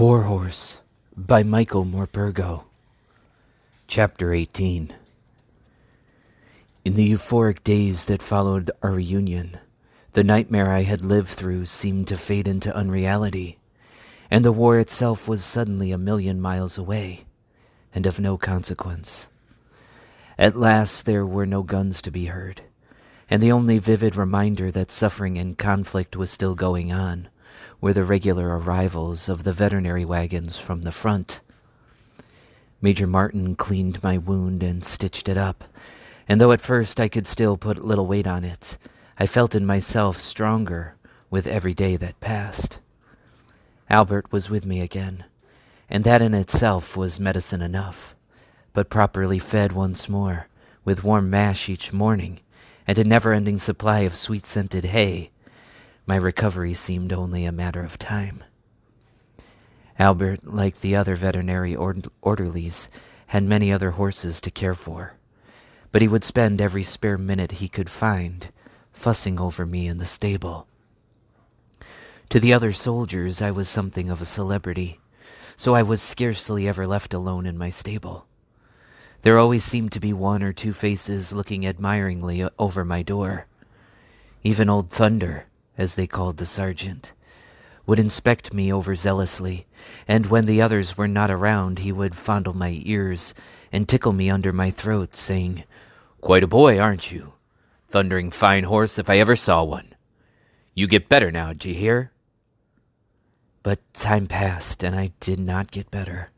Warhorse by Michael Morpurgo. Chapter 18. In the euphoric days that followed our reunion, the nightmare I had lived through seemed to fade into unreality, and the war itself was suddenly 1,000,000 miles away, and of no consequence. At last there were no guns to be heard, and the only vivid reminder that suffering and conflict was still going on were the regular arrivals of the veterinary wagons from the front. Major Martin cleaned my wound and stitched it up, and though at first I could still put little weight on it, I felt in myself stronger with every day that passed. Albert was with me again, and that in itself was medicine enough, but properly fed once more, with warm mash each morning, and a never-ending supply of sweet-scented hay, my recovery seemed only a matter of time. Albert, like the other veterinary orderlies, had many other horses to care for, but he would spend every spare minute he could find fussing over me in the stable. To the other soldiers, I was something of a celebrity, so I was scarcely ever left alone in my stable. There always seemed to be one or two faces looking admiringly over my door. Even Old Thunder, as they called the sergeant, would inspect me overzealously, and when the others were not around, he would fondle my ears and tickle me under my throat, saying, "Quite a boy, aren't you? Thundering fine horse if I ever saw one. You get better now, d'ye hear?" But time passed, and I did not get better.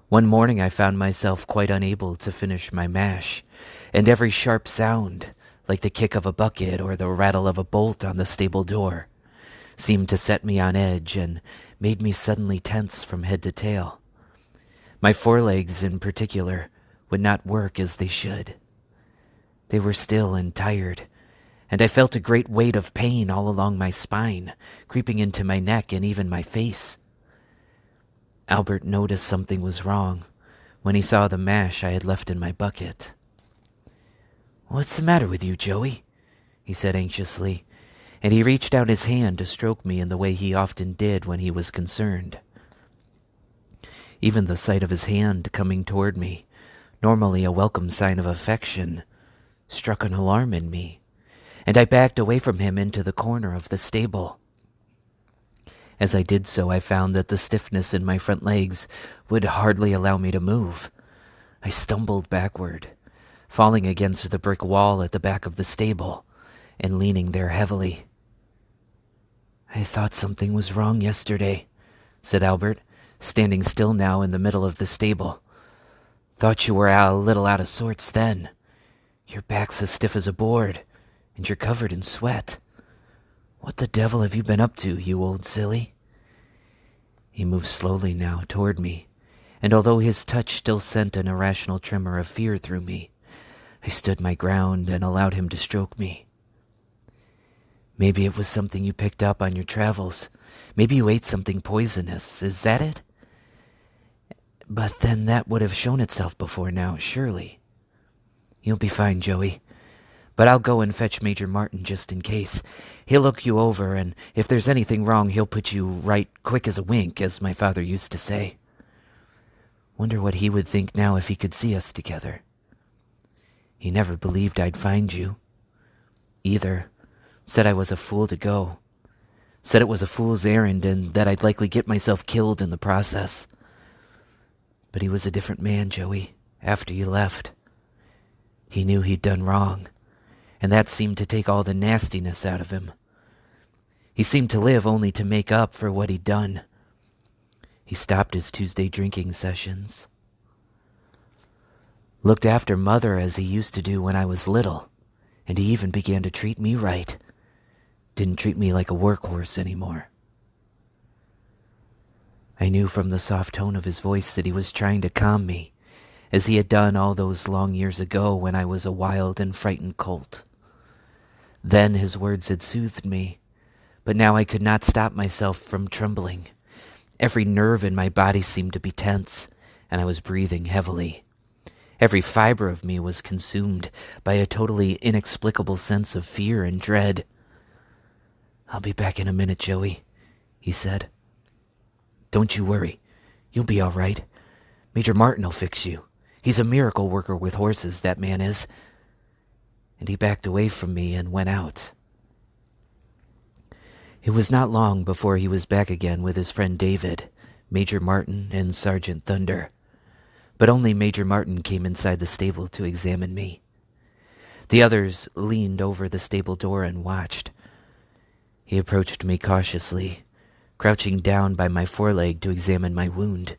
One morning I found myself quite unable to finish my mash, and every sharp sound, like the kick of a bucket or the rattle of a bolt on the stable door, seemed to set me on edge and made me suddenly tense from head to tail. My forelegs, in particular, would not work as they should. They were still and tired, and I felt a great weight of pain all along my spine, creeping into my neck and even my face. Albert noticed something was wrong when he saw the mash I had left in my bucket. "What's the matter with you, Joey?" he said anxiously, and he reached out his hand to stroke me in the way he often did when he was concerned. Even the sight of his hand coming toward me, normally a welcome sign of affection, struck an alarm in me, and I backed away from him into the corner of the stable. As I did so, I found that the stiffness in my front legs would hardly allow me to move. I stumbled backward, falling against the brick wall at the back of the stable, and leaning there heavily. "I thought something was wrong yesterday," said Albert, standing still now in the middle of the stable. "Thought you were a little out of sorts then. Your back's as stiff as a board, and you're covered in sweat. What the devil have you been up to, you old silly?" He moved slowly now toward me, and although his touch still sent an irrational tremor of fear through me, I stood my ground and allowed him to stroke me. "Maybe it was something you picked up on your travels. Maybe you ate something poisonous. Is that it? But then that would have shown itself before now, surely. You'll be fine, Joey. But I'll go and fetch Major Martin just in case. He'll look you over, and if there's anything wrong, he'll put you right quick as a wink, as my father used to say. Wonder what he would think now if he could see us together. He never believed I'd find you. Either. Said I was a fool to go. Said it was a fool's errand and that I'd likely get myself killed in the process. But he was a different man, Joey, after you left. He knew he'd done wrong, and that seemed to take all the nastiness out of him. He seemed to live only to make up for what he'd done. He stopped his Tuesday drinking sessions. Looked after Mother as he used to do when I was little, and he even began to treat me right. Didn't treat me like a workhorse anymore. I knew from the soft tone of his voice that he was trying to calm me, as he had done all those long years ago when I was a wild and frightened colt. Then his words had soothed me, but now I could not stop myself from trembling. Every nerve in my body seemed to be tense, and I was breathing heavily. Every fiber of me was consumed by a totally inexplicable sense of fear and dread. "I'll be back in a minute, Joey," he said. Don't you worry. You'll be all right. Major Martin'll fix you. He's a miracle worker with horses, that man is." And he backed away from me and went out. It was not long before he was back again with his friend David, Major Martin, and Sergeant Thunder. But only Major Martin came inside the stable to examine me. The others leaned over the stable door and watched. He approached me cautiously, crouching down by my foreleg to examine my wound.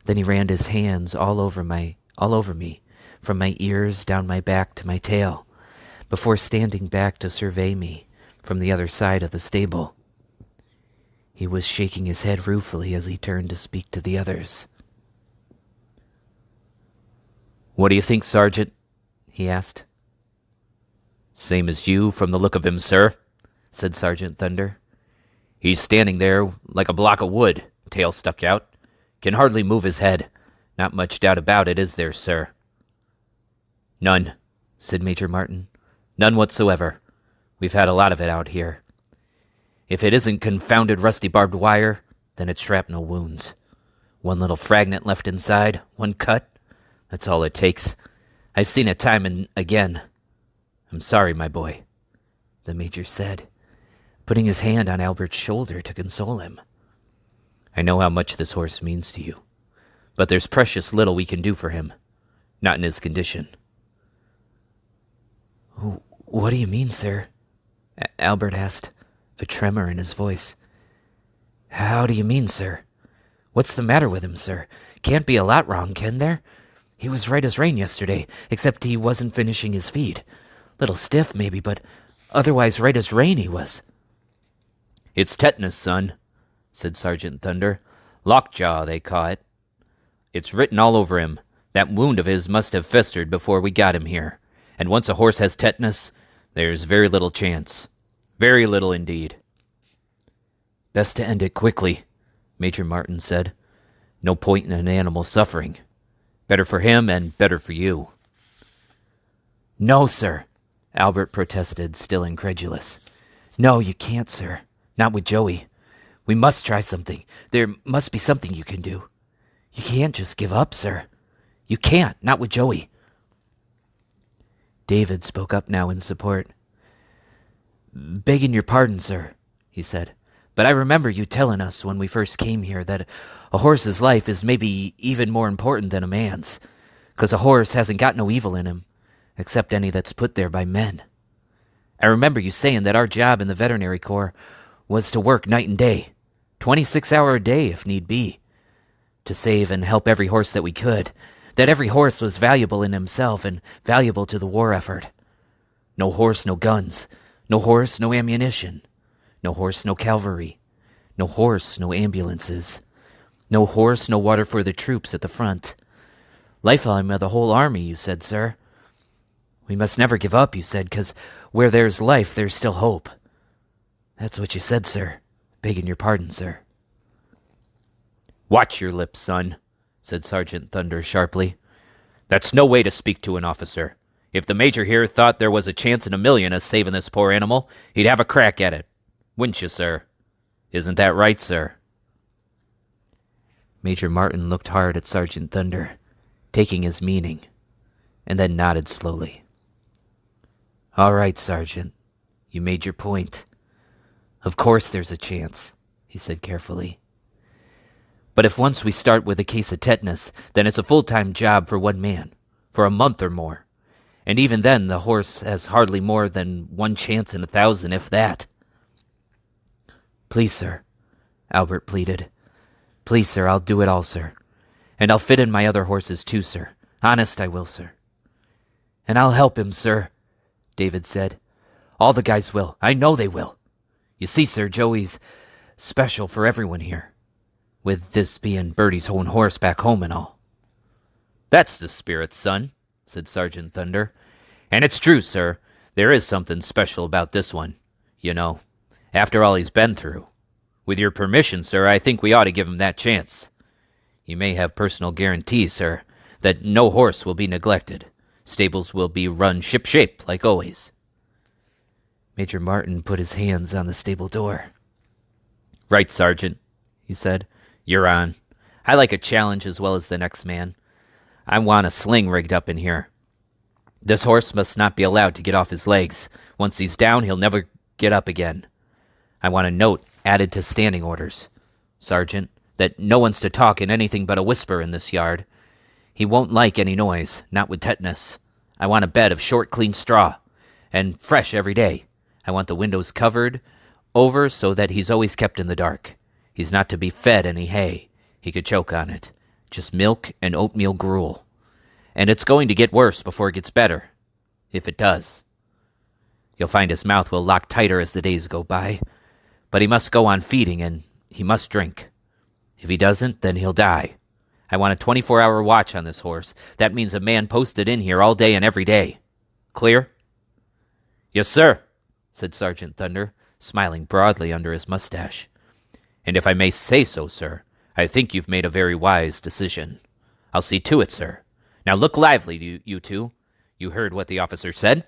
Then he ran his hands all over me, from my ears down my back to my tail, before standing back to survey me from the other side of the stable. He was shaking his head ruefully as he turned to speak to the others. "What do you think, Sergeant?" he asked. "Same as you from the look of him, sir," said Sergeant Thunder. "He's standing there like a block of wood, tail stuck out. Can hardly move his head. Not much doubt about it, is there, sir?" "None," said Major Martin. "None whatsoever. We've had a lot of it out here. If it isn't confounded rusty barbed wire, then it's shrapnel wounds. One little fragment left inside, one cut. That's all it takes. I've seen it time and again. I'm sorry, my boy," the major said, putting his hand on Albert's shoulder to console him. "I know how much this horse means to you, but there's precious little we can do for him. Not in his condition." "What do you mean, sir?" Albert asked, a tremor in his voice. "How do you mean, sir? What's the matter with him, sir? Can't be a lot wrong, can there? He was right as rain yesterday, except he wasn't finishing his feed. Little stiff, maybe, but otherwise right as rain he was." "It's tetanus, son," said Sergeant Thunder. "Lockjaw, they call it. It's written all over him. That wound of his must have festered before we got him here. And once a horse has tetanus, there's very little chance. Very little indeed." "Best to end it quickly," Major Martin said. "No point in an animal suffering. Better for him and better for you." "No, sir," Albert protested, still incredulous. "No, you can't, sir. Not with Joey. We must try something. There must be something you can do. You can't just give up, sir. You can't, not with Joey." David spoke up now in support. "Begging your pardon, sir," he said, "but I remember you telling us when we first came here that a horse's life is maybe even more important than a man's, 'cause a horse hasn't got no evil in him, except any that's put there by men. I remember you saying that our job in the veterinary corps was to work night and day, 26-hour a day if need be, to save and help every horse that we could, that every horse was valuable in himself and valuable to the war effort. No horse, no guns. No horse, no ammunition. No horse, no cavalry. No horse, no ambulances. No horse, no water for the troops at the front. Lifeline of the whole army, you said, sir. We must never give up, you said, 'cause where there's life, there's still hope. That's what you said, sir. Begging your pardon, sir." "Watch your lips, son," said Sergeant Thunder sharply. "That's no way to speak to an officer. If the major here thought there was a chance in a million of saving this poor animal, he'd have a crack at it. Wouldn't you, sir? Isn't that right, sir?" Major Martin looked hard at Sergeant Thunder, taking his meaning, and then nodded slowly. "All right, Sergeant. You made your point. Of course there's a chance," he said carefully. "But if once we start with a case of tetanus, then it's a full-time job for one man, for a month or more. And even then, the horse has hardly more than one chance in 1,000, if that." "Please, sir," Albert pleaded. "Please, sir, I'll do it all, sir. And I'll fit in my other horses too, sir. Honest I will, sir." "And I'll help him, sir," David said. "All the guys will. I know they will. You see, sir, Joey's special for everyone here, with this being Bertie's own horse back home and all." "That's the spirit, son," said Sergeant Thunder. "And it's true, sir. There is something special about this one, you know, after all he's been through. With your permission, sir, I think we ought to give him that chance. You may have personal guarantees, sir, that no horse will be neglected. Stables will be run ship-shape, like always." Major Martin put his hands on the stable door. "Right, Sergeant," he said. You're on. I like a challenge as well as the next man. I want a sling rigged up in here. This horse must not be allowed to get off his legs. Once he's down, he'll never get up again. I want a note added to standing orders, Sergeant, that no one's to talk in anything but a whisper in this yard. He won't like any noise, not with tetanus. I want a bed of short, clean straw, and fresh every day. I want the windows covered over so that he's always kept in the dark. He's not to be fed any hay. He could choke on it. Just milk and oatmeal gruel. And it's going to get worse before it gets better. If it does. You'll find his mouth will lock tighter as the days go by. But he must go on feeding, and he must drink. If he doesn't, then he'll die. I want a 24-hour watch on this horse. That means a man posted in here all day and every day. Clear? Yes, sir, said Sergeant Thunder, smiling broadly under his mustache. And if I may say so, sir, I think you've made a very wise decision. I'll see to it, sir. Now look lively, you two. You heard what the officer said?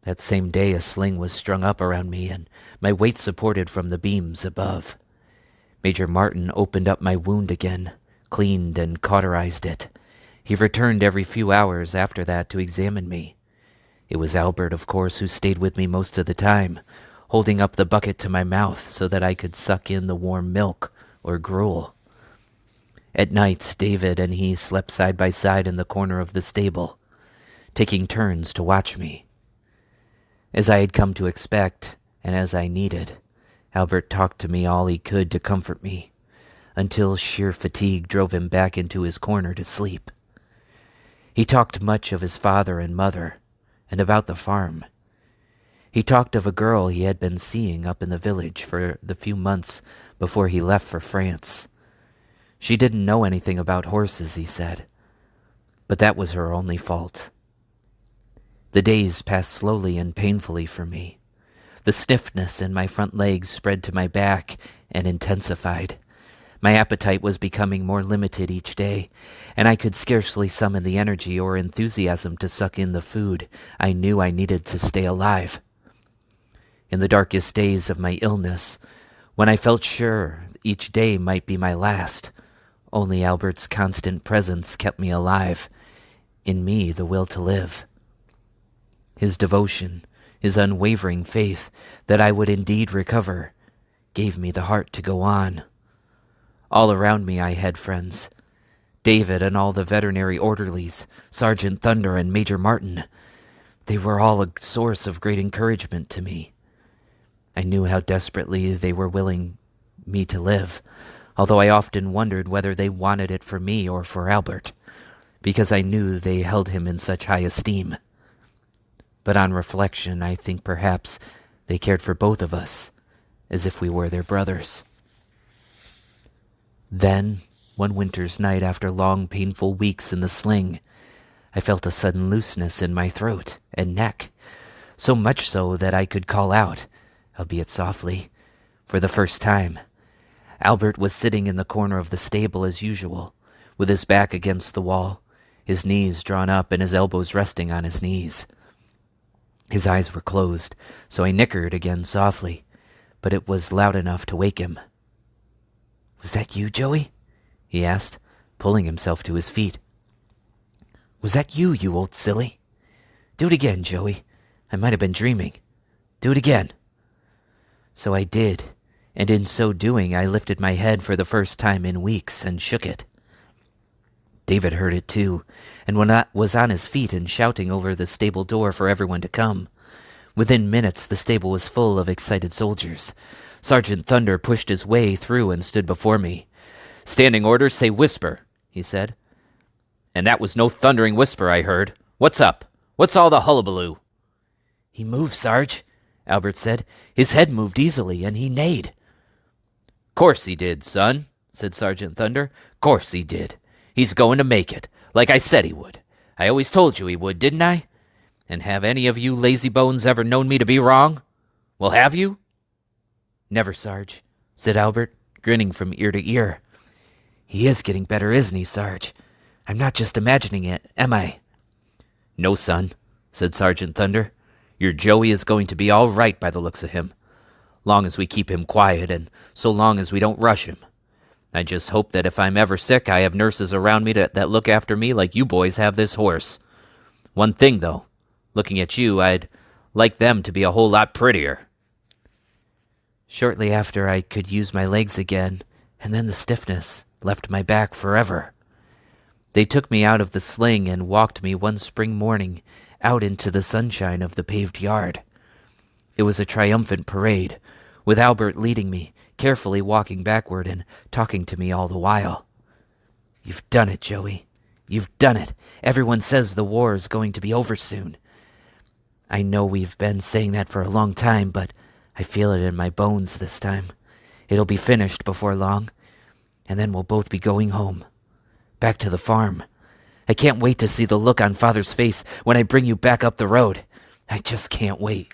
That same day a sling was strung up around me and my weight supported from the beams above. Major Martin opened up my wound again, cleaned and cauterized it. He returned every few hours after that to examine me. It was Albert, of course, who stayed with me most of the time, holding up the bucket to my mouth so that I could suck in the warm milk or gruel. At nights, David and he slept side by side in the corner of the stable, taking turns to watch me. As I had come to expect, and as I needed, Albert talked to me all he could to comfort me, until sheer fatigue drove him back into his corner to sleep. He talked much of his father and mother, and about the farm. He talked of a girl he had been seeing up in the village for the few months before he left for France. She didn't know anything about horses, he said, but that was her only fault. The days passed slowly and painfully for me. The stiffness in my front legs spread to my back and intensified. My appetite was becoming more limited each day, and I could scarcely summon the energy or enthusiasm to suck in the food I knew I needed to stay alive. In the darkest days of my illness, when I felt sure each day might be my last, only Albert's constant presence kept me alive, in me the will to live. His devotion, his unwavering faith that I would indeed recover, gave me the heart to go on. All around me I had friends. David and all the veterinary orderlies, Sergeant Thunder and Major Martin. They were all a source of great encouragement to me. I knew how desperately they were willing me to live, although I often wondered whether they wanted it for me or for Albert, because I knew they held him in such high esteem. But on reflection, I think perhaps they cared for both of us, as if we were their brothers. Then, one winter's night after long, painful weeks in the sling, I felt a sudden looseness in my throat and neck, so much so that I could call out, albeit softly, for the first time. Albert was sitting in the corner of the stable as usual, with his back against the wall, his knees drawn up and his elbows resting on his knees. His eyes were closed, so I nickered again softly, but it was loud enough to wake him. "Was that you, Joey?" he asked, pulling himself to his feet. "Was that you, you old silly? Do it again, Joey. I might have been dreaming. Do it again." So I did, and in so doing I lifted my head for the first time in weeks and shook it. David heard it too, and was on his feet and shouting over the stable door for everyone to come. Within minutes the stable was full of excited soldiers. Sergeant Thunder pushed his way through and stood before me. "Standing orders say whisper," he said. "And that was no thundering whisper I heard. What's up? What's all the hullabaloo?" "He moved, Sarge," Albert said. "His head moved easily, and he neighed." "Course he did, son," said Sergeant Thunder. "Course he did. He's going to make it, like I said he would. I always told you he would, didn't I? And have any of you lazy bones ever known me to be wrong? Well, have you?" "Never, Sarge," said Albert, grinning from ear to ear. "He is getting better, isn't he, Sarge? I'm not just imagining it, am I?" "No, son," said Sergeant Thunder. "Your Joey is going to be all right by the looks of him. Long as we keep him quiet, and so long as we don't rush him. I just hope that if I'm ever sick, I have nurses around me that look after me like you boys have this horse. One thing, though, looking at you, I'd like them to be a whole lot prettier. Shortly after, I could use my legs again, and then the stiffness left my back forever. They took me out of the sling and walked me one spring morning out into the sunshine of the paved yard. It was a triumphant parade, with Albert leading me, carefully walking backward and talking to me all the while. "You've done it, Joey. You've done it. Everyone says the war is going to be over soon. I know we've been saying that for a long time, but I feel it in my bones this time. It'll be finished before long, and then we'll both be going home. Back to the farm. I can't wait to see the look on Father's face when I bring you back up the road. I just can't wait."